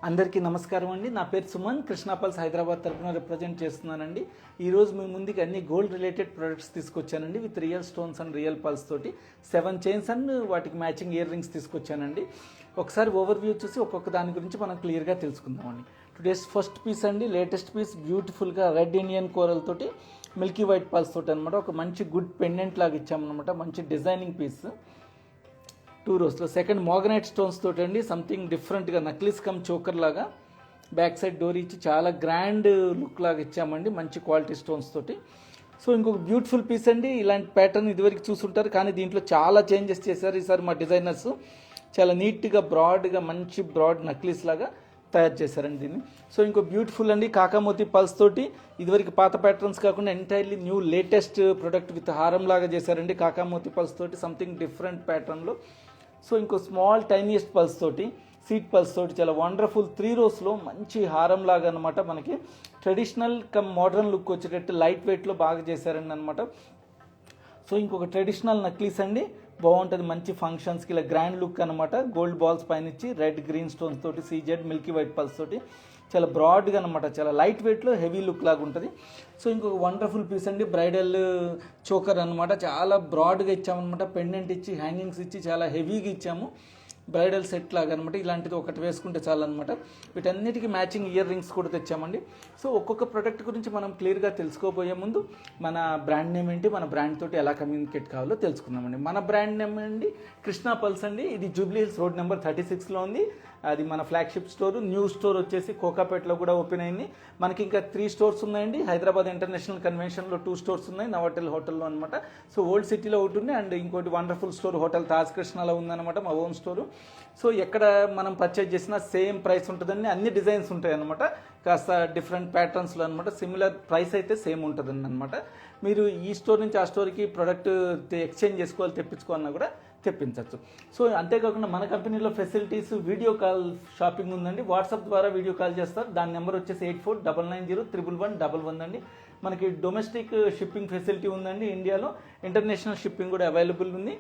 అందరికీ నమస్కారం అండి. నా పేరు సుమన్, కృష్ణా పల్స్ హైదరాబాద్ తరఫున రిప్రజెంట్ చేస్తున్నానండి. ఈరోజు మీ ముందుకి అన్ని గోల్డ్ రిలేటెడ్ ప్రొడక్ట్స్ తీసుకొచ్చానండి. With real stones and real pearls తోటి 7 చైన్స్ అండ్ వాటికి మ్యాచింగ్ ఇయర్ రింగ్స్ తీసుకొచ్చానండి. ఒకసారి ఓవర్వ్యూ చూసి ఒక్కొక్క దాని గురించి మనం క్లియర్గా తెలుసుకుందామండి. టుడేస్ ఫస్ట్ పీస్ అండి, లేటెస్ట్ పీస్, బ్యూటిఫుల్గా రెడ్ ఇండియన్ కోరల్ తోటి మిల్కీ వైట్ పల్స్ తోటి అనమాట. ఒక మంచి గుడ్ పెండెంట్ లాగా ఇచ్చామన్నమాట. మంచి డిజైనింగ్ పీస్ 2 రోస్లో. సెకండ్ మోగనైట్ స్టోన్స్ తోటి అండి, సంథింగ్ డిఫరెంట్గా నక్లీస్ కమ్ చోకర్ లాగా బ్యాక్ సైడ్ డోర్ ఇచ్చి చాలా గ్రాండ్ లుక్ లాగా ఇచ్చామండి, మంచి క్వాలిటీ స్టోన్స్ తోటి. సో ఇంకొక బ్యూటిఫుల్ పీస్ అండి. ఇలాంటి ప్యాటర్న్ ఇదివరకు చూసుంటారు, కానీ దీంట్లో చాలా చేంజెస్ చేశారు ఈసారి మా డిజైనర్స్. చాలా నీట్గా బ్రాడ్గా మంచి బ్రాడ్ నక్లీస్ లాగా తయారు చేశారండి దీన్ని. సో ఇంకో బ్యూటిఫుల్ అండి కాకామోతి పల్స్ తోటి, ఇదివరకు పాత ప్యాటర్న్స్ కాకుండా entirely new latest product with హారం లాగా చేశారండి కాకామోతి పల్స్ తోటి, సంథింగ్ డిఫరెంట్ ప్యాటర్న్లో. సో ఇంకో స్మాల్ టైనియస్ట్ పల్స్ తోటి, సీట్ పల్స్ తోటి చాలా వండర్ఫుల్ 3 రోస్లో మంచి హారం లాగా అనమాట. మనకి ట్రెడిషనల్ కమ్ మోడర్న్ లుక్ వచ్చేటట్టు లైట్ వెయిట్లో బాగా చేశారండి అనమాట. సో ఇంకొక ట్రెడిషనల్ నక్లీస్ అండి, బాగుంటుంది మంచి ఫంక్షన్స్కి, ఇలా గ్రాండ్ లుక్ అనమాట. గోల్డ్ బాల్స్ పైన ఇచ్చి రెడ్ గ్రీన్ స్టోన్స్ తోటి సీజెడ్ మిల్కీ వైట్ పల్స్ తోటి చాలా బ్రాడ్గా అనమాట, చాలా లైట్ వెయిట్లో హెవీ లుక్ లాగా ఉంటుంది. సో ఇంకొక వండర్ఫుల్ పీస్ అండి, బ్రైడల్ చోకర్ అనమాట. చాలా బ్రాడ్గా ఇచ్చామన్నమాట, పెండెంట్ ఇచ్చి హ్యాంగింగ్స్ ఇచ్చి చాలా హెవీగా ఇచ్చాము. బ్రైడల్ సెట్ లాగా అనమాట. ఇలాంటిది ఒకటి వేసుకుంటే చాలన్నమాట. వీటన్నిటికీ మ్యాచింగ్ ఇయర్ రింగ్స్ కూడా తెచ్చామండి. సో ఒక్కొక్క ప్రోడక్ట్ గురించి మనం క్లియర్గా తెలుసుకోబోయే ముందు మన బ్రాండ్ నేమ్ ఏంటి, మన బ్రాండ్ తోటి ఎలా కమ్యూనికేట్ కావాలో తెలుసుకుందామండి. మన బ్రాండ్ నేమ్ అండి కృష్ణా పల్స్ అండి. ఇది జూబ్లీ హిల్స్ రోడ్ నెంబర్ 36లో ఉంది. అది మన ఫ్లాగ్షిప్ స్టోర్. న్యూ స్టోర్ వచ్చేసి కోకాపేటలో కూడా ఓపెన్ అయింది. మనకి ఇంకా 3 స్టోర్స్ ఉన్నాయండి. హైదరాబాద్ ఇంటర్నేషనల్ కన్వెన్షన్లో 2 స్టోర్స్ ఉన్నాయి, నవాటెల్ హోటల్లో అనమాట. సో ఓల్డ్ సిటీలో ఒకటి ఉంది, అండ్ ఇంకోటి వండర్ఫుల్ స్టోర్ హోటల్ తాజ్ కృష్ణలో ఉందన్నమాట, మా ఓన్ స్టోరు. సో ఎక్కడ మనం పర్చేజ్ చేసినా సేమ్ ప్రైస్ ఉంటుందండి. అన్ని డిజైన్స్ ఉంటాయి అనమాట, కాస్త డిఫరెంట్ ప్యాటర్న్స్లో అనమాట. సిమిలర్ ప్రైస్ అయితే సేమ్ ఉంటుందండి అనమాట. మీరు ఈ స్టోర్ నుంచి ఆ స్టోర్కి ప్రోడక్ట్ ఎక్స్చేంజ్ చేసుకోవాలి, తెప్పించుకోవాలన్నా కూడా తెప్పించవచ్చు. సో అంతేకాకుండా మన కంపెనీలో ఫెసిలిటీస్ వీడియో కాల్ షాపింగ్ ఉందండి. వాట్సాప్ ద్వారా వీడియో కాల్ చేస్తారు. దాని నెంబర్ వచ్చేసి 8499011111 అండి. మనకి డొమెస్టిక్ షిప్పింగ్ ఫెసిలిటీ ఉందండి ఇండియాలో. ఇంటర్నేషనల్ షిప్పింగ్ కూడా అవైలబుల్ ఉంది.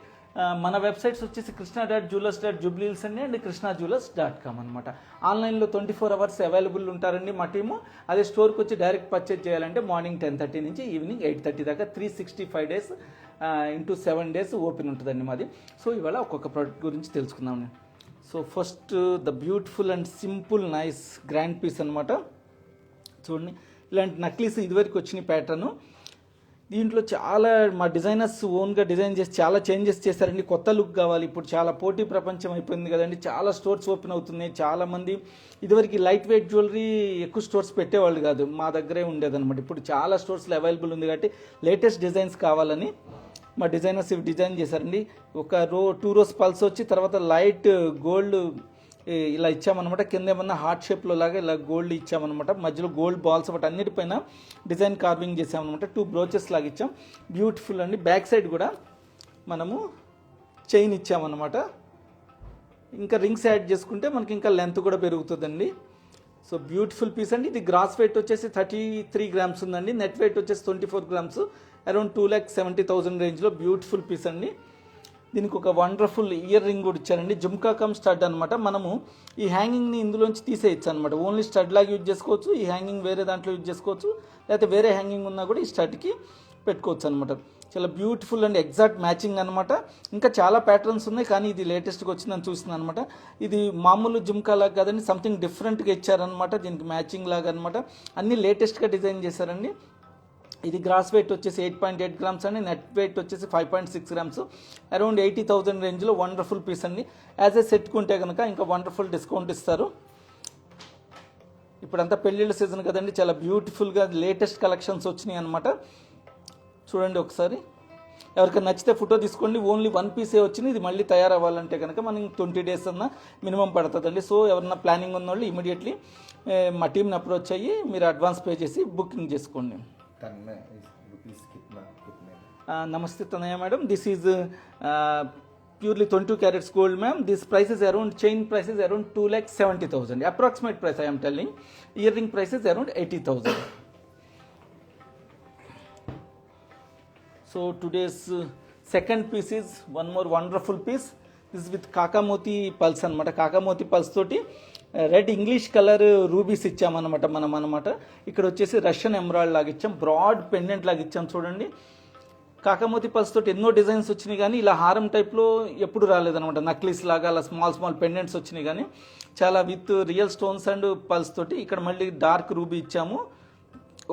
మన వెబ్సైట్స్ వచ్చేసి krishna.jewelers.jubilees అండ్ krishnajewelers.com అనమాట. ఆన్లైన్లో 24 అవర్స్ అవైలబుల్ ఉంటారండి మా టీము. అదే స్టోర్కి వచ్చి డైరెక్ట్ పర్చేజ్ చేయాలంటే మార్నింగ్ 10:30 నుంచి ఈవినింగ్ 8:30 దాకా 365 డేస్ ఇంటూ 7 డేస్ ఓపెన్ ఉంటుందండి మాది. సో ఇవాళ ఒక్కొక్క ప్రోడక్ట్ గురించి తెలుసుకుందాం. So first the beautiful and simple nice grand piece అనమాట. చూడండి, ఇలాంటి నక్లీస్ ఇదివరకు వచ్చిన ప్యాటర్ను. దీంట్లో చాలా మా డిజైనర్స్ ఓన్గా డిజైన్ చేసి చాలా చేంజెస్ చేశారండి. కొత్త లుక్ కావాలి, ఇప్పుడు చాలా పోటీ ప్రపంచం అయిపోయింది కదండి, చాలా స్టోర్స్ ఓపెన్ అవుతున్నాయి. చాలామంది ఇదివరకు లైట్ వెయిట్ జ్యువెలరీ ఎక్కువ స్టోర్స్ పెట్టేవాళ్ళు కాదు, మా దగ్గరే ఉండేదన్నమాట. ఇప్పుడు చాలా స్టోర్స్లో అవైలబుల్ ఉంది కాబట్టి లేటెస్ట్ డిజైన్స్ కావాలని మా డిజైనర్స్ ఇవి డిజైన్ చేశారండి. ఒక 2 రోస్ పల్స్ వచ్చి తర్వాత లైట్ గోల్డ్ ఇలా ఇచ్చామన్నమాట. కింద ఏమన్నా హార్ట్ షేప్లో లాగా ఇలా గోల్డ్ ఇచ్చామన్నమాట. మధ్యలో గోల్డ్ బాల్స్ ఒకటి అన్నిటిపైన డిజైన్ కార్వింగ్ చేసామన్నమాట. 2 బ్రోచెస్ లాగా ఇచ్చాం, బ్యూటిఫుల్ అండి. బ్యాక్ సైడ్ కూడా మనము చైన్ ఇచ్చామన్నమాట. ఇంకా రింగ్స్ యాడ్ చేసుకుంటే మనకి ఇంకా లెంత్ కూడా పెరుగుతుందండి. సో బ్యూటిఫుల్ పీస్ అండి. ఇది గ్రాస్ వెయిట్ వచ్చేసి 33 గ్రామ్స్ ఉందండి. నెట్ వెయిట్ వచ్చేసి 24 గ్రామ్స్, అరౌండ్ 2,70,000 రేంజ్లో బ్యూటిఫుల్ పీస్ అండి. దీనికి ఒక వండర్ఫుల్ ఇయర్ రింగ్ కూడా ఇచ్చారండి, జుమ్కా కమ్ స్టడ్ అనమాట. మనము ఈ హ్యాంగింగ్ని ఇందులోంచి తీసేయచ్చు అనమాట. ఓన్లీ స్టడ్ లాగా యూజ్ చేసుకోవచ్చు, ఈ హ్యాంగింగ్ వేరే దాంట్లో యూజ్ చేసుకోవచ్చు, లేకపోతే వేరే హ్యాంగింగ్ ఉన్నా కూడా ఈ స్టడ్కి పెట్టుకోవచ్చు అనమాట. చాలా బ్యూటిఫుల్ అండ్ ఎగ్జాక్ట్ మ్యాచింగ్ అనమాట. ఇంకా చాలా ప్యాటర్న్స్ ఉన్నాయి, కానీ ఇది లేటెస్ట్గా వచ్చిందని చూస్తున్నాను అనమాట. ఇది మామూలు జుమ్కా లాగా కాదండి, సంథింగ్ డిఫరెంట్గా ఇచ్చారనమాట. దీనికి మ్యాచింగ్ లాగా అనమాట. అన్నీ లేటెస్ట్గా డిజైన్ చేశారండి. ఇది గ్రాస్ వెయిట్ వచ్చేసి 8.8 గ్రామ్స్ అండి. నెట్ వెయిట్ వచ్చేసి 5.6 గ్రామ్స్, అరౌండ్ 80,000 రేంజ్లో వండర్ఫుల్ పీస్ అండి. యాజ్ ఏ సెట్ కొంటే కనుక ఇంకా వండర్ఫుల్ డిస్కౌంట్ ఇస్తారు. ఇప్పుడంతా పెళ్ళిళ్ళ సీజన్ కదండి, చాలా బ్యూటిఫుల్గా లేటెస్ట్ కలెక్షన్స్ వచ్చినాయి అనమాట. చూడండి ఒకసారి, ఎవరికైనా నచ్చితే ఫోటో తీసుకోండి. ఓన్లీ 1 పీసే వచ్చింది. ఇది మళ్ళీ తయారవ్వాలంటే కనుక మనకి 20 డేస్ అన్న మినిమం పడుతుందండి. సో ఎవరన్నా ప్లానింగ్ ఉన్న వాళ్ళు ఇమీడియట్లీ మా టీంని అప్రోచ్ అయ్యి మీరు అడ్వాన్స్ పే చేసి బుకింగ్ చేసుకోండి. నమస్తే Tanaya madam, this is purely 22 carats gold ma'am. This price is around, chain price is around 2,70,000, approximate price I am telling. Earring price is around 80,000. So today's second piece is one more wonderful piece. This is with కాకామోతి pearls అనమాట. కాకామోతి pearls తోటి red English colour rubies ఇచ్చామన్నమాట మనం అనమాట. ఇక్కడ వచ్చేసి Russian emerald లాగా ఇచ్చాం, బ్రాడ్ పెండెంట్ లాగా ఇచ్చాం చూడండి. కాకమోతి పల్స్ తోటి ఎన్నో డిజైన్స్ వచ్చినాయి కానీ ఇలా హారం టైప్లో ఎప్పుడు రాలేదనమాట. నక్లీస్ లాగా అలా స్మాల్ పెండెంట్స్ వచ్చినాయి కానీ చాలా with real stones and pulse తోటి. ఇక్కడ మళ్ళీ డార్క్ రూబీ ఇచ్చాము,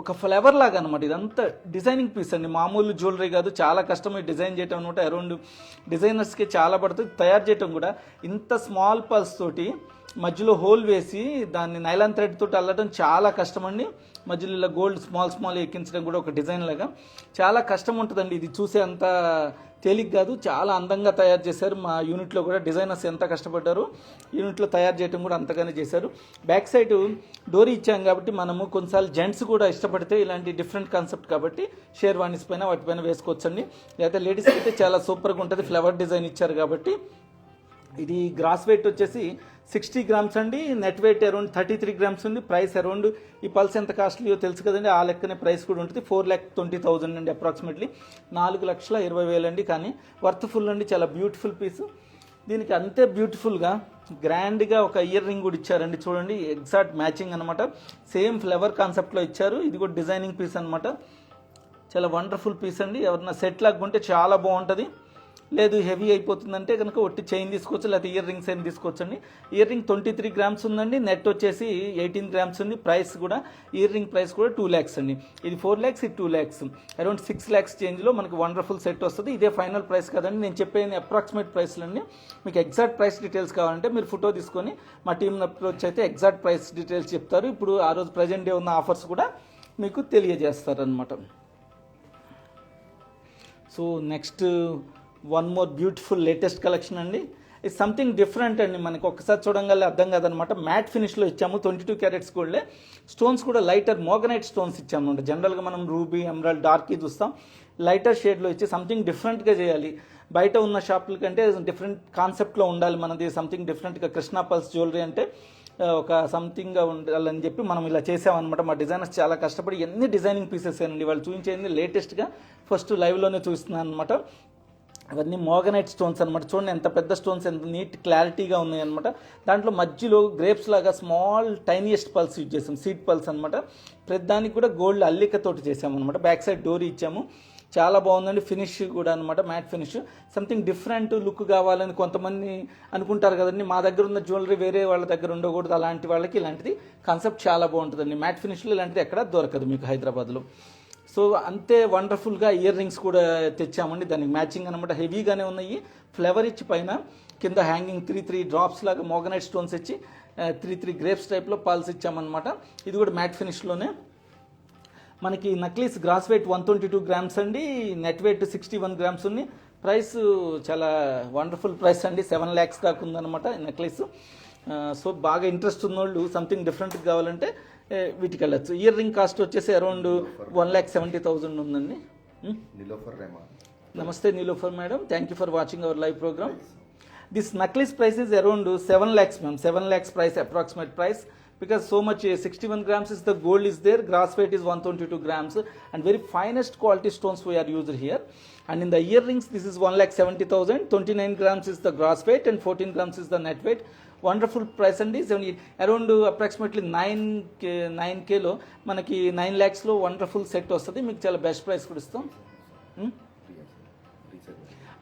ఒక ఫ్లేవర్ లాగా అనమాట. ఇదంతా డిజైనింగ్ పీస్ అండి, మామూలు జ్యువెలరీ కాదు. చాలా కష్టం ఈ డిజైన్ చేయటం అనమాట. అరౌండ్ డిజైనర్స్కి చాలా పడుతుంది తయారు చేయటం కూడా. ఇంత స్మాల్ పల్స్ తోటి మధ్యలో హోల్ వేసి దాన్ని నైలాన్ థ్రెడ్ తోటి అల్లడం చాలా కష్టం అండి. మధ్యలో ఇలా గోల్డ్ స్మాల్ ఎక్కించడం కూడా ఒక డిజైన్ లాగా చాలా కష్టం ఉంటుందండి. ఇది చూసే అంత తేలిక కాదు, చాలా అందంగా తయారు చేశారు. మా యూనిట్లో కూడా డిజైనర్స్ ఎంత కష్టపడ్డారు, యూనిట్లో తయారు చేయడం కూడా అంతగానే చేశారు. బ్యాక్ సైడ్ డోరీ ఇచ్చాం కాబట్టి మనము కొన్నిసార్లు జెంట్స్ కూడా ఇష్టపడితే ఇలాంటి డిఫరెంట్ కాన్సెప్ట్ కాబట్టి షేర్వాణీస్ పైన వాటిపైన వేసుకోవచ్చండి. లేకపోతే లేడీస్ అయితే చాలా సూపర్గా ఉంటుంది, ఫ్లవర్ డిజైన్ ఇచ్చారు కాబట్టి. ఇది గ్రాస్ వెయిట్ వచ్చేసి 60 గ్రామ్స్ అండి, నెట్ వెయిట్ అరౌండ్ 33 గ్రామ్స్ ఉంది. ప్రైస్ అరౌండ్ ఈ పల్స్ ఎంత కాస్ట్లీయో తెలుసు కదండి, ఆ లెక్కనే ప్రైస్ కూడా ఉంటుంది. 4,20,000 అండి అప్రాక్సిమేట్లీ, 4,20,000 అండి. కానీ వర్త్ఫుల్ అండి, చాలా బ్యూటిఫుల్ పీస్. దీనికి అంతే బ్యూటిఫుల్గా గ్రాండ్గా ఒక ఇయర్ రింగ్ కూడా ఇచ్చారండి చూడండి, ఎగ్జాక్ట్ మ్యాచింగ్ అనమాట. సేమ్ ఫ్లవర్ కాన్సెప్ట్లో ఇచ్చారు. ఇది కూడా డిజైనింగ్ పీస్ అనమాట, చాలా వండర్ఫుల్ పీస్ అండి. ఎవరన్నా సెట్ లాగా ఉంటే చాలా బాగుంటుంది. లేదు హెవీ అయిపోతుందంటే కనుక ఒట్టి చైన్ తీసుకోవచ్చు, లేకపోతే ఇయర్ రింగ్స్ అయినా తీసుకోవచ్చండి. ఇయర్ రింగ్ 23 గ్రామ్స్ ఉందండి, నెట్ వచ్చేసి 18 గ్రామ్స్ ఉంది. ప్రైస్ కూడా ఇయర్ రింగ్ ప్రైస్ కూడా 2 lakhs అండి. ఇది 4 lakhs, ఇది 2 lakhs, అరౌండ్ 6 lakhs చేంజ్లో మనకి వండర్ఫుల్ సెట్ వస్తుంది. ఇదే ఫైనల్ ప్రైస్ కదండి, నేను చెప్పేది అప్రాక్సిమేట్ ప్రైస్లండి. మీకు ఎగ్జాక్ట్ ప్రైస్ డీటెయిల్స్ కావాలంటే మీరు ఫోటో తీసుకొని మా టీంని అప్రోచ్ అయితే ఎగ్జాక్ట్ ప్రైస్ డీటెయిల్స్ చెప్తారు. ఇప్పుడు ఆ రోజు ప్రజెంట్ డే ఉన్న ఆఫర్స్ కూడా మీకు తెలియజేస్తారనమాట. So next one more beautiful latest collection అండి. ఇది సంథింగ్ డిఫరెంట్ అండి, మనకి ఒక్కసారి చూడంగానే అర్థం కాదనమాట. మ్యాట్ ఫినిష్లో ఇచ్చాము, 22 క్యారెట్స్ గోల్డ్లే. స్టోన్స్ కూడా లైటర్ మోగనైట్ స్టోన్స్ ఇచ్చాము అనమాట. జనరల్గా మనం రూబీ, ఎమరాల్డ్, డార్కీ చూస్తాం, లైటర్ షేడ్లో ఇచ్చి సంథింగ్ డిఫరెంట్గా చేయాలి. బయట ఉన్న షాపుల కంటే డిఫరెంట్ కాన్సెప్ట్లో ఉండాలి మనది, సంథింగ్ డిఫరెంట్గా. కృష్ణా పల్స్ జ్యువెలరీ అంటే ఒక సంథింగ్గా ఉండాలని చెప్పి మనం ఇలా చేసామన్నమాట. మా డిజైనర్స్ చాలా కష్టపడి ఎన్ని డిజైనింగ్ పీసెస్ అండి వాళ్ళు చూపించేది లేటెస్ట్గా ఫస్ట్ లైవ్లోనే చూస్తున్నాను అనమాట. అవన్నీ మోగనైట్ స్టోన్స్ అనమాట. చూడండి ఎంత పెద్ద స్టోన్స్, ఎంత నీట్ క్లారిటీగా ఉన్నాయి అనమాట. దాంట్లో మధ్యలో గ్రేప్స్ లాగా స్మాల్ టైనియెస్ట్ పల్స్ యూజ్ చేసాం, సీడ్ పల్స్ అనమాట. ప్రతిదానికి కూడా గోల్డ్ అల్లికతోటి చేసామన్నమాట. బ్యాక్ సైడ్ డోరీ ఇచ్చాము, చాలా బాగుందండి. ఫినిష్ కూడా అనమాట, matte finish. Something different look కావాలని కొంతమంది అనుకుంటారు కదండి. మా దగ్గర ఉన్న జ్యువెలరీ వేరే వాళ్ళ దగ్గర ఉండకూడదు, అలాంటి వాళ్ళకి ఇలాంటిది కాన్సెప్ట్ చాలా బాగుంటుందండి. మ్యాట్ ఫినిష్లో ఇలాంటిది ఎక్కడ దొరకదు మీకు హైదరాబాద్లో. సో అంతే వండర్ఫుల్గా ఇయర్ రింగ్స్ కూడా తెచ్చామండి, దానికి మ్యాచింగ్ అనమాట. హెవీగానే ఉన్నాయి, ఫ్లేవర్ ఇచ్చి పైన కింద హ్యాంగింగ్ 3 డ్రాప్స్ లాగా మోగనైట్ స్టోన్స్ ఇచ్చి 3 గ్రేప్స్ టైప్లో పాల్స్ ఇచ్చామన్నమాట. ఇది కూడా మ్యాట్ ఫినిష్లోనే. మనకి నక్లీస్ గ్రాస్ వెయిట్ 122 గ్రామ్స్ అండి, నెట్ వెయిట్ 61 గ్రామ్స్ ఉంది. ప్రైస్ చాలా వండర్ఫుల్ ప్రైస్ అండి, 7 lakhs దాకా ఉందన్నమాట నెక్లెస్. సో బాగా ఇంట్రెస్ట్ ఉన్నోళ్ళు సంథింగ్ డిఫరెంట్ కావాలంటే వీటికి వెళ్ళచ్చు. ఇయర్ రింగ్ కాస్ట్ వచ్చేసి అరౌండ్ 1,70,000 ఉందండి. నమస్తే Nilofer madam, thank you for watching our live program. This necklace price is around 7 lakhs ma'am, 7 lakhs price, approximate price, because so much 61 grams is the gold is there, gross weight is 122 grams and very finest quality stones we are used here. And in the earrings this is 1,70,000, 29 grams is the gross weight and 14 grams is the net weight. Wonderful price అండి. Around approximately 9Kలో మనకి 9 lakhsలో wonderful set వస్తుంది. మీకు చాలా best price కూడా ఇస్తాం.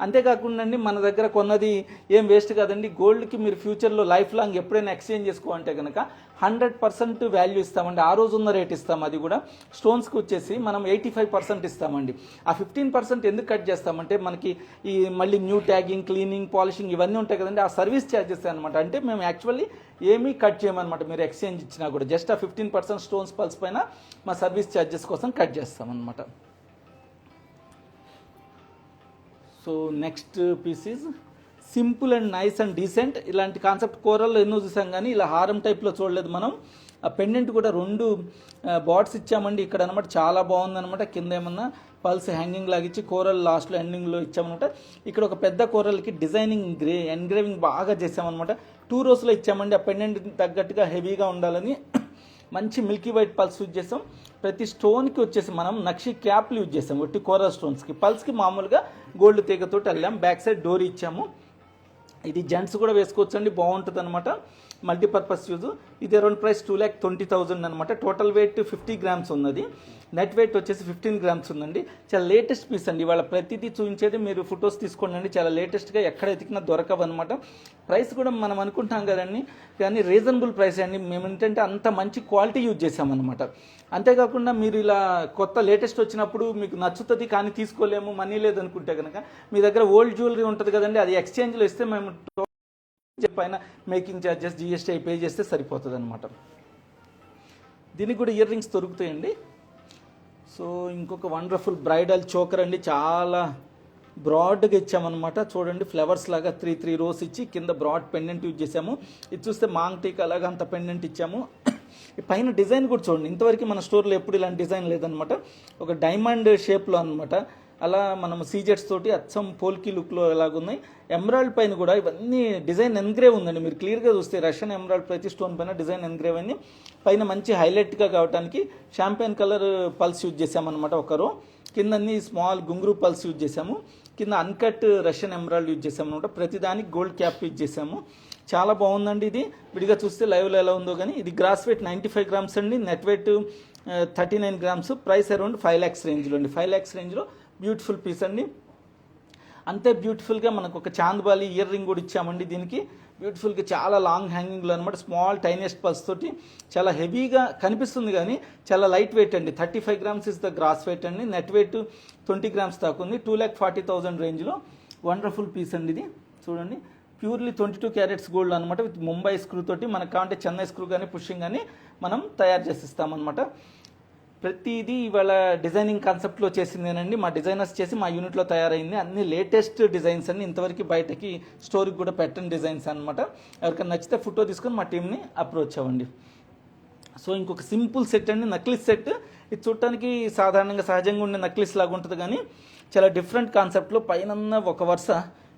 అంతేకాకుండా అండి మన దగ్గర కొన్నది ఏం వేస్ట్ కాదండి. గోల్డ్కి మీరు ఫ్యూచర్లో లైఫ్ లాంగ్ ఎప్పుడైనా ఎక్స్చేంజ్ చేసుకోవాలంటే కనుక 100% వాల్యూ ఇస్తామండి, ఆ రోజు ఉన్న రేట్ ఇస్తాం. అది కూడా స్టోన్స్కి వచ్చేసి మనం 85% ఇస్తామండి. ఆ 15% ఎందుకు కట్ చేస్తామంటే మనకి ఈ మళ్ళీ న్యూ ట్యాగింగ్, క్లీనింగ్, పాలిషింగ్ ఇవన్నీ ఉంటాయి కదండి, ఆ సర్వీస్ ఛార్జెస్ అనమాట. అంటే మేము యాక్చువల్లీ ఏమీ కట్ చేయమన్నమాట, మీరు ఎక్స్చేంజ్ ఇచ్చినా కూడా జస్ట్ ఆ 15% స్టోన్స్ పల్స్ పైన మా సర్వీస్ ఛార్జెస్ కోసం కట్ చేస్తామన్నమాట. So next piece is simple and nice and decent. ఇలాంటి కాన్సెప్ట్ కోరల్లో ఎన్నో చూసాం కానీ ఇలా హారం టైప్లో చూడలేదు మనం. ఆ పెండెంట్ కూడా 2 బాట్స్ ఇచ్చామండి ఇక్కడ అనమాట, చాలా బాగుందనమాట. కింద ఏమన్నా పల్స్ హ్యాంగింగ్ లాగిచ్చి కోరల్ లాస్ట్లో ఎండింగ్లో ఇచ్చామన్నమాట. ఇక్కడ ఒక పెద్ద కోరల్కి డిజైనింగ్ ఎన్గ్రేవింగ్ బాగా చేసామన్నమాట. 2 rows ఇచ్చామండి. ఆ పెండెంట్ తగ్గట్టుగా హెవీగా ఉండాలని మంచి మిల్కీ వైట్ పల్స్ యూజ్ చేసాం. ప్రతి స్టోన్కి వచ్చేసి మనం నక్షి క్యాప్లు యూజ్ చేసాం, ఒట్టి కోరల్ స్టోన్స్కి. పల్స్కి మామూలుగా గోల్డ్ తీగతోటి వెళ్ళాం. బ్యాక్ సైడ్ డోరీ ఇచ్చాము. ఇది జెంట్స్ కూడా వేసుకోవచ్చు అండి, బాగుంటుంది అనమాట. Multipurpose use. ఇది అరౌండ్ ప్రైస్ 2,20,000 అనమాట. టోటల్ వెయిట్ 50 గ్రామ్స్ ఉన్నది, నెట్ వెయిట్ వచ్చేసి 15 గ్రామ్స్ ఉందండి. చాలా లేటెస్ట్ పీస్ అండి. ఇవాళ ప్రతిదీ చూపించేది మీరు ఫొటోస్ తీసుకోండి అండి. చాలా లేటెస్ట్గా ఎక్కడ ఎతికినా దొరకవు అనమాట. ప్రైస్ కూడా మనం అనుకుంటాం కదండి, కానీ రీజనబుల్ ప్రైస్ అండి. మేము ఏంటంటే అంత మంచి క్వాలిటీ యూజ్ చేసామన్నమాట. అంతేకాకుండా మీరు ఇలా కొత్త లేటెస్ట్ వచ్చినప్పుడు మీకు నచ్చుతుంది కానీ తీసుకోలేము, మనీ లేదనుకుంటే కనుక మీ దగ్గర ఓల్డ్ జ్యువెలరీ ఉంటుంది కదండి, అది ఎక్స్చేంజ్లో ఇస్తే మేము పైన మేకింగ్ ఛార్జెస్ జిఎస్టీ పే చేస్తే సరిపోతుంది అనమాట. దీనికి కూడా ఇయర్ రింగ్స్ దొరుకుతాయండి. సో ఇంకొక వండర్ఫుల్ బ్రైడల్ చోకర్ అండి. చాలా బ్రాడ్గా ఇచ్చామన్నమాట. చూడండి, ఫ్లవర్స్ లాగా 3 రోస్ ఇచ్చి కింద బ్రాడ్ పెండెంట్ యూజ్ చేసాము. ఇది చూస్తే మాంగ్ టీకా అలాగా అంత పెండెంట్ ఇచ్చాము. పైన డిజైన్ కూడా చూడండి, ఇంతవరకు మన స్టోర్లో ఎప్పుడు ఇలాంటి డిజైన్ లేదనమాట. ఒక డైమండ్ షేప్లో అనమాట. అలా మనం సీజెట్స్ తోటి అచ్చం పోల్కి లుక్లో ఎలాగున్నాయి. ఎమరాల్డ్ పైన కూడా ఇవన్నీ డిజైన్ ఎన్గ్రేవ్ ఉందండి. మీరు క్లియర్గా చూస్తే రష్యన్ ఎమరాల్డ్ ప్రతి స్టోన్ పైన డిజైన్ ఎన్గ్రేవ్ అయింది. పైన మంచి హైలైట్గా కావడానికి షాంపెయిన్ కలర్ పల్స్ యూజ్ చేసామన్నమాట ఒక రో. కింద అన్ని స్మాల్ గుంగురు పల్స్ యూజ్ చేసాము. కింద అన్కట్ రష్యన్ ఎమరాల్డ్ యూజ్ చేసాము అనమాట. ప్రతిదానికి గోల్డ్ క్యాప్ యూజ్ చేసాము. చాలా బాగుందండి. ఇది విడిగా చూస్తే లైవ్లో ఎలా ఉందో కానీ ఇది గ్రాస్ వెయిట్ 95 గ్రామ్స్ అండి, net wait 39 grams. Price around 5 lakhs రేంజ్లో అండి. 5 lakhs రేంజ్లో బ్యూటిఫుల్ పీస్ అండి. అంతే బ్యూటిఫుల్గా మనకు ఒక చాంద్బాలి ఇయర్ రింగ్ కూడా ఇచ్చామండి. దీనికి బ్యూటిఫుల్గా చాలా లాంగ్ హ్యాంగింగ్లో అనమాట. స్మాల్ టైనియస్ట్ పల్స్ తోటి చాలా హెవీగా కనిపిస్తుంది కానీ చాలా లైట్ వెయిట్ అండి. 35 grams is the gross weight అండి. నెట్ వెయిట్ 20 గ్రామ్స్ దాకా ఉంది. 2,40,000 రేంజ్లో వండర్ఫుల్ పీస్ అండి. ఇది చూడండి, ప్యూర్లీ 22 క్యారెట్స్ గోల్డ్ అనమాట. విత్ ముంబై స్క్రూ తోటి మనకు కావాలంటే చెన్నై స్క్రూ కానీ పుషింగ్ కానీ మనం తయారు చేసి ఇస్తామన్నమాట. ప్రతిదీ ఇవాళ డిజైనింగ్ కాన్సెప్ట్లో చేసిందేనండి. మా డిజైనర్స్ చేసి మా యూనిట్లో తయారైంది. అన్ని లేటెస్ట్ డిజైన్స్ అన్ని, ఇంతవరకు బయటకి స్టోర్కి కూడా పెట్టని డిజైన్స్ అనమాట. ఎవరికైనా నచ్చితే ఫోటో తీసుకొని మా టీంని అప్రోచ్ అవ్వండి. సో ఇంకొక సింపుల్ సెట్ అండి, నక్లిస్ సెట్. ఇది చూడటానికి సాధారణంగా సహజంగా ఉండే నక్లిస్ లాగా ఉంటుంది కానీ చాలా డిఫరెంట్ కాన్సెప్ట్లో పైన ఒక వరుస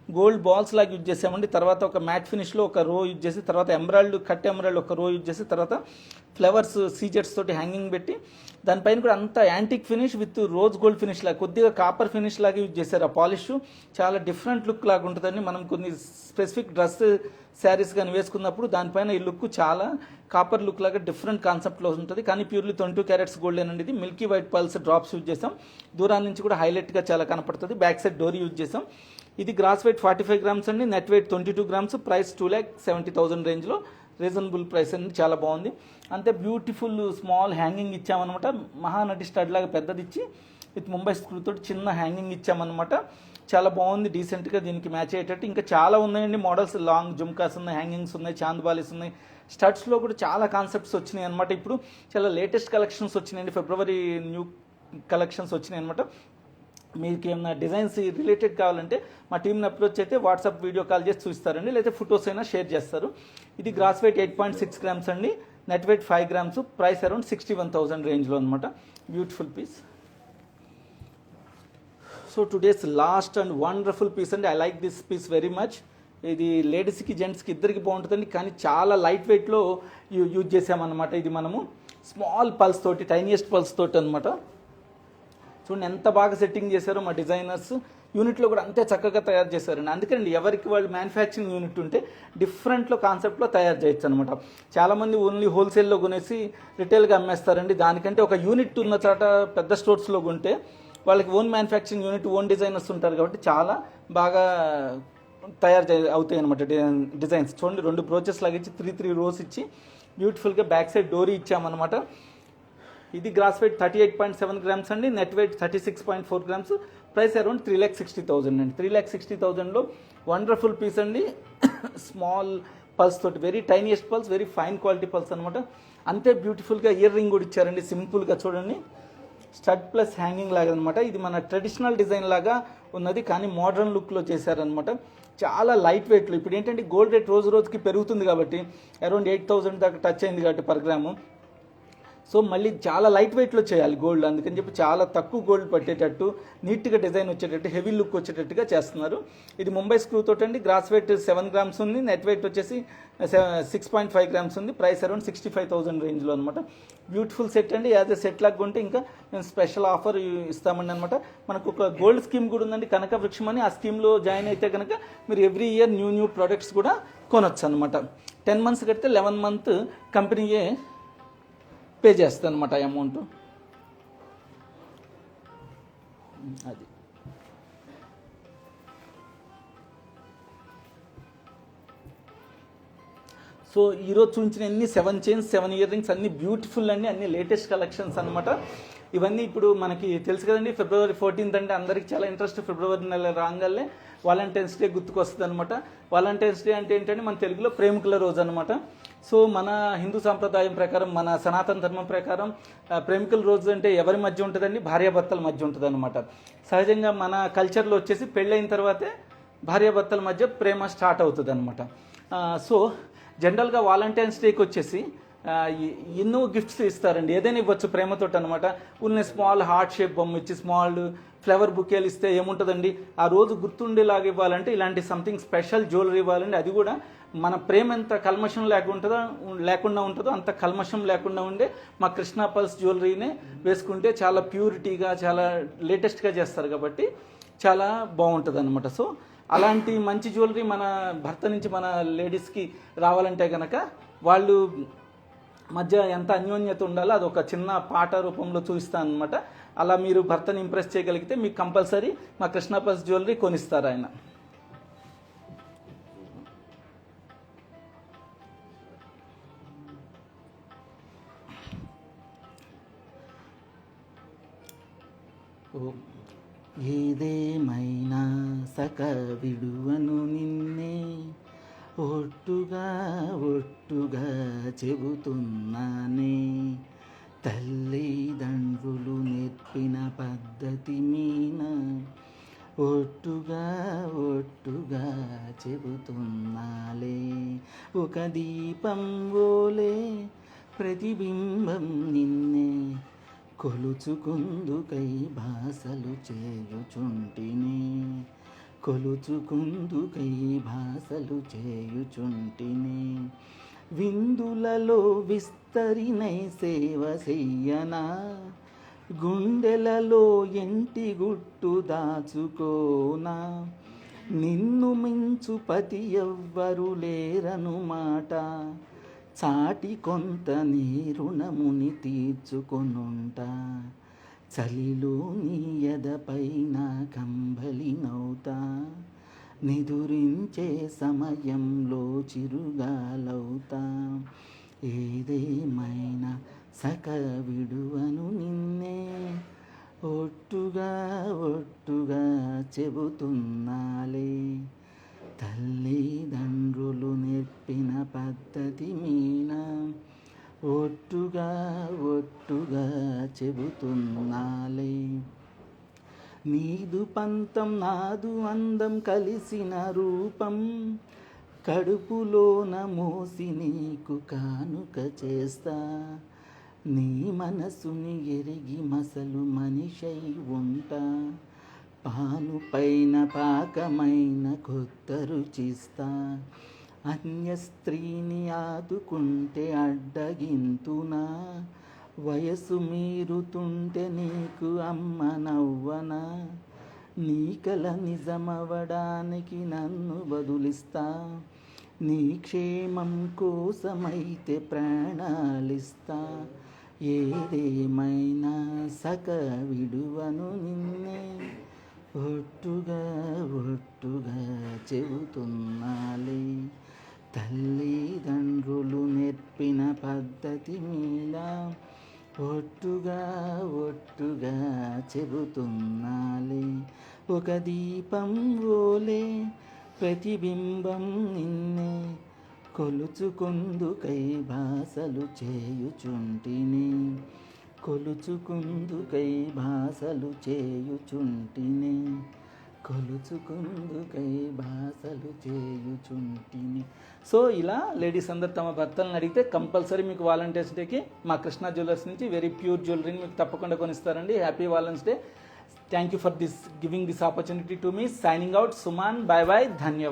గోల్డ్ బాల్స్ లాగా యూజ్ చేసామండి. తర్వాత ఒక మ్యాట్ ఫినిష్లో ఒక రో యూజ్ చేసి, తర్వాత ఎమరాల్డ్ కట్ ఎమరాల్డ్ ఒక రో యూజ్ చేసి, తర్వాత ఫ్లవర్స్ సీజెట్స్ తోటి హ్యాంగింగ్ పెట్టి దానిపైన కూడా అంతా antique finish with rose gold finish లాగా కొద్దిగా కాపర్ ఫినిష్ లాగా యూజ్ చేశారు. ఆ పాలిష్ చాలా డిఫరెంట్ లుక్ లాగా ఉంటుందండి. మనం కొన్ని స్పెసిఫిక్ డ్రెస్ శారీస్ కానీ వేసుకున్నప్పుడు దానిపైన ఈ లుక్ చాలా కాపర్ లుక్ లాగా డిఫరెంట్ కాన్సెప్ట్లో ఉంటుంది. కానీ ప్యూర్లీ 22 క్యారెట్స్ గోల్డ్ ఏనండి. ఇది Milky white pulse drops use చేసాం. దూరాన్ని నుంచి కూడా హైలైట్గా చాలా కనపడుతుంది. బ్యాక్ సైడ్ డోరీ యూజ్ చేసాం. ఇది గ్రాస్ వెయిట్ 45 గ్రామ్స్ అండి, నెట్ వెయిట్ 22 గ్రామ్స్. ప్రైస్ 2,70,000 రేంజ్లో రీజనబుల్ ప్రైస్ అండి. చాలా బాగుంది. అంతే బ్యూటిఫుల్ స్మాల్ హ్యాంగింగ్ ఇచ్చామన్నమాట. మహానటి స్టడ్ లాగా పెద్దది ఇచ్చి విత్ ముంబై స్క్రూ తోటి చిన్న హ్యాంగింగ్ ఇచ్చామన్నమాట. చాలా బాగుంది, డీసెంట్గా దీనికి మ్యాచ్ అయ్యేటట్టు. ఇంకా చాలా ఉన్నాయండి మోడల్స్. లాంగ్ జుమ్కాస్ ఉన్నాయి, హ్యాంగింగ్స్ ఉన్నాయి, చాంద్బాలీస్ ఉన్నాయి. స్టడ్స్లో కూడా చాలా కాన్సెప్ట్స్ వచ్చినాయి అనమాట. ఇప్పుడు చాలా లేటెస్ట్ కలెక్షన్స్ వచ్చినాయండి. ఫిబ్రవరి న్యూ కలెక్షన్స్ వచ్చినాయి అనమాట. మీకు ఏమైనా డిజైన్స్ రిలేటెడ్ కావాలంటే మా టీంని అప్రోచ్ అయితే వాట్సాప్ వీడియో కాల్ చేసి చూస్తారండి, లేదా ఫొటోస్ అయినా షేర్ చేస్తారు. ఇది గ్రాస్ వెయిట్ 8.6 గ్రామ్స్ అండి, net weight 5 grams. Price around 61,000 రేంజ్లో అనమాట. Beautiful piece. So today's last and wonderful piece అండి. I like this piece very much. ఇది లేడీస్కి జెంట్స్కి ఇద్దరికి బాగుంటుందండి, కానీ చాలా లైట్ వెయిట్లో యూజ్ చేసామన్నమాట. ఇది మనము స్మాల్ పల్స్ తోటి, టైనియస్ట్ పల్స్ తోటి అనమాట. చూడండి ఎంత బాగా సెట్టింగ్ చేశారో మా డిజైనర్స్. యూనిట్లో కూడా అంతే చక్కగా తయారు చేశారండి. అందుకని ఎవరికి వాళ్ళు మ్యానుఫ్యాక్చరింగ్ యూనిట్ ఉంటే డిఫరెంట్లో కాన్సెప్ట్లో తయారు చేయొచ్చు అనమాట. చాలామంది ఓన్లీ హోల్సేల్లో కొనేసి రిటైల్గా అమ్మేస్తారండి. దానికంటే ఒక యూనిట్ ఉన్న చోట పెద్ద స్టోర్స్లో కొంటే వాళ్ళకి own manufacturing unit, own designers ఉంటారు కాబట్టి చాలా బాగా తయారు అవుతాయి అనమాట డిజైన్స్. చూడండి 2 బ్రోచెస్ లాగా ఇచ్చి 3 రోస్ ఇచ్చి బ్యూటిఫుల్గా బ్యాక్ సైడ్ డోరీ ఇచ్చామన్నమాట. ఇది గ్రాస్ వెయిట్ 38.7 గ్రామ్స్ అండి, net wait 36.4 grams. Price around 3,60,000 అండి. 3,60,000లో వండర్ఫుల్ పీస్ అండి. స్మాల్ పల్స్ తోటి, very tiniest pulse, very fine quality pulse అనమాట. అంతే బ్యూటిఫుల్గా ఇయర్ రింగ్ కూడా ఇచ్చారండి. సింపుల్గా చూడండి, స్టడ్ ప్లస్ హ్యాంగింగ్ లాగా అనమాట. ఇది మన ట్రెడిషనల్ డిజైన్ లాగా ఉన్నది, కానీ మోడర్న్ లుక్లో చేశారనమాట. చాలా లైట్ వెయిట్లో. ఇప్పుడు ఏంటంటే గోల్డ్ రేట్ రోజు రోజుకి పెరుగుతుంది కాబట్టి అరౌండ్ 8,000 దాకా టచ్ అయింది కాబట్టి పర్ గ్రాము. సో మళ్ళీ చాలా లైట్ వెయిట్లో చేయాలి గోల్డ్, అందుకని చెప్పి చాలా తక్కువ గోల్డ్ పట్టేటట్టు నీట్గా డిజైన్ వచ్చేటట్టు హెవీ లుక్ వచ్చేటట్టుగా చేస్తున్నారు. ఇది ముంబై స్క్రూ తోటి అండి. గ్రాస్ వెయిట్ 7 గ్రామ్స్ ఉంది, నెట్ వెయిట్ వచ్చేసి 6.5 గ్రామ్స్ ఉంది. ప్రైస్ అరౌండ్ 65,000 రేంజ్లో అనమాట. బ్యూటిఫుల్ సెట్ అండి. యాజ్ ఎ సెట్ లాగా ఉంటే ఇంకా మేము స్పెషల్ ఆఫర్ ఇస్తామండి అనమాట. మనకు ఒక గోల్డ్ స్కీమ్ కూడా ఉందండి, కనక వృక్షం అని. ఆ స్కీమ్లో జాయిన్ అయితే కనుక మీరు ఎవ్రీ ఇయర్ న్యూ ప్రొడక్ట్స్ కూడా కొనొచ్చు అనమాట. 10 మంత్స్ కడితే 11 మంత్ కంపెనీయే పే చేస్తుంది అనమాట అమౌంట్. అది సో ఈరోజు చూపించిన అన్ని 7 చైన్స్ 7 ఇయర్ రింగ్స్ అన్ని బ్యూటిఫుల్ అండి, అన్ని లేటెస్ట్ కలెక్షన్స్ అనమాట. ఇవన్నీ ఇప్పుడు మనకి తెలుసు కదండి, ఫిబ్రవరి 14th అంటే అందరికి చాలా ఇంట్రెస్ట్. ఫిబ్రవరి నెల రాగానే వాలంటైన్స్ డే గుర్తుకొస్తుంది అనమాట. వాలంటైన్స్ డే అంటే ఏంటంటే మన తెలుగులో ప్రేమికుల రోజు అనమాట. సో మన హిందూ సాంప్రదాయం ప్రకారం, మన సనాతన ధర్మం ప్రకారం ప్రేమికుల రోజు అంటే ఎవరి మధ్య ఉంటుందండి? భార్యాభర్తల మధ్య ఉంటుంది అనమాట. సహజంగా మన కల్చర్లో వచ్చేసి పెళ్ళైన తర్వాతే భార్యాభర్తల మధ్య ప్రేమ స్టార్ట్ అవుతుంది అనమాట. సో జనరల్గా వాలంటైన్స్ డేకి వచ్చేసి ఎన్నో గిఫ్ట్స్ ఇస్తారండి, ఏదైనా ఇవ్వచ్చు ప్రేమతోటి అనమాట. ఉన్న స్మాల్ హార్ట్ షేప్ బొమ్మ ఇచ్చి స్మాల్ ఫ్లవర్ బుకేలు ఇస్తే ఏముంటుందండి, ఆ రోజు గుర్తుండేలాగా ఇవ్వాలంటే ఇలాంటి సంథింగ్ స్పెషల్ జ్యువెలరీ ఇవ్వాలండి. అది కూడా మన ప్రేమ ఎంత కల్మషం లేకుండా ఉంటుందో అంత కల్మషం లేకుండా ఉండే మా కృష్ణా పల్స్ జ్యువెలరీనే వేసుకుంటే చాలా ప్యూరిటీగా చాలా లేటెస్ట్గా చేస్తారు కాబట్టి చాలా బాగుంటుంది అనమాట. సో అలాంటి మంచి జ్యువెలరీ మన భర్త నుంచి మన లేడీస్కి రావాలంటే కనుక వాళ్ళు మధ్య ఎంత అన్యోన్యత ఉండాలో అది ఒక చిన్న పాట రూపంలో చూపిస్తాను అనమాట. అలా మీరు భర్తని ఇంప్రెస్ చేయగలిగితే మీకు కంపల్సరీ మా కృష్ణా పల్స్ జ్యువెలరీ కొనిస్తారు ఆయన. ఏదేమైనా సక విడువను నిన్నే ఒట్టుగా చెబుతున్నానే, తల్లిదండ్రులు నేర్పిన పద్ధతి మీన ఒట్టుగా చెబుతున్నాలే. ఒక దీపం ఓలే ప్రతిబింబం నిన్నే కొలుచుకుందుకై భాసలు చేయుచుంటిని, విందులలో విస్తరినై సేవ చెయ్యనా, గుండెలలో ఎంటి గుట్టు దాచుకోనా, నిన్ను మించు పతి ఎవ్వరు లేరను మాట, చాటి కొంత నీ రుణముని తీర్చుకొనుంటా, చలిలో నీ ఎదపైన కంబలినవుతా, నిదురించే సమయంలో చిరుగాలవుతా, ఏదేమైనా సక విడువను నిన్నే ఒట్టుగా చెబుతున్నాలే, తల్లిదండ్రులు నేర్పిన పద్ధతి మీన ఒట్టుగా చెబుతున్నాలే. నీదు పంతం నాదు అందం కలిసిన రూపం, కడుపులోన మోసి నీకు కానుక చేస్తా, నీ మనసుని ఎరిగి మసలు మనిషై ఉంటా, పాలు పైన పాకమైన కొత్త రుచిస్తా, అన్య స్త్రీని ఆదుకుంటే అడ్డగింతునా, వయసు మీరుతుంటే నీకు అమ్మ నవ్వనా, నీ కల నిజమవడానికి నన్ను బదులిస్తా, నీ క్షేమం కోసమైతే ప్రాణాలిస్తా, ఏదేమైనా సక విడువను నిన్నే ఒట్టుగా చెబుతున్నాలే, తల్లిదండ్రులు నేర్పిన పద్ధతి మీద ఒట్టుగా చెబుతున్నాలే. ఒక దీపం ఓలే ప్రతిబింబం నిన్నే కొలుచుకుందుకై భాసలు చేయుచుంటిని, కొలుచుకుందుకై భాషలు చేయుచుంటిని. సో ఇలా లేడీస్ అందరు తమ భర్తలను అడిగితే కంపల్సరీ మీకు వాలంటీర్స్ డేకి మా కృష్ణా జ్యువెలర్స్ నుంచి వెరీ ప్యూర్ జ్యువెలరీని మీకు తప్పకుండా కొనిస్తారండి. Happy Valentine's day. Thank you for this giving this opportunity to me. Signing out, Suman. Bye bye, ధన్యవాదాలు.